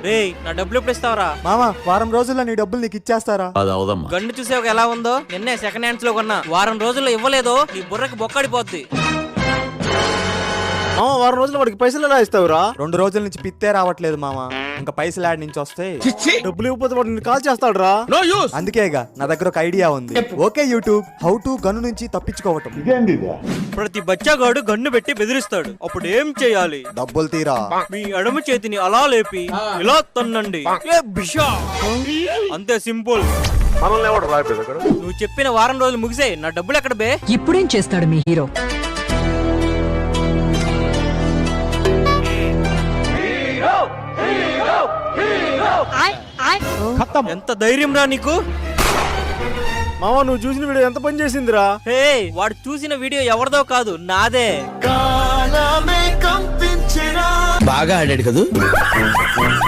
రేయ్ నా డబ్బులు ఎప్పుడు ఇస్తావరా? మామా వారం రోజుల్లో నీ డబ్బులు నీకు ఇచ్చేస్తారా? అది అవదమ్మా. గన్ను చూసావు ఎలా ఉందో? నిన్నే సెకండ్ హ్యాండ్స్ లో కొన్నా. వారం రోజుల్లో ఇవ్వలేదో నీ బుర్రకి బొక్కడిపోద్ది. వారం రోజులు వాడికి పైసలు ఎలా ఇస్తావురా? 2 రోజుల నుంచి పిత్తే రావట్లేదు మామా. ఇంకా పైసలు యాడ్ నుంచి వస్తాయి. డబ్బులు ఇవ్వకపోతే వాడు నిన్ను కాల్ చేస్తాడు రా. అందుకేగా నా దగ్గర ఒక ఐడియా ఉంది. Okay YouTube, how to gun నుంచి తప్పించుకోవటం. ప్రతి బచ్చాగాడు గన్ను పెట్టి బెదిరిస్తాడు. అప్పుడు ఏం చేయాలి? డబ్బులు తీరా. మీ ఎడమ చేతిని అలా లేపి ఇలా తన్నండి. ఏ బిషా! అంతే సింపుల్. నువ్వు చెప్పిన వారం రోజులు ముగిసే. నా డబ్బులు ఎక్కడ బే? ఇప్పుడేం చేస్తాడు మీ హీరో? ఎంత ధైర్యం రా నీకు? మావా నువ్వు చూసిన వీడియో ఎంత పని చేసిందిరా? హే, వాడు చూసిన వీడియో ఎవరిదో కాదు, నాదే. బాగా ఆడాడు కదూ.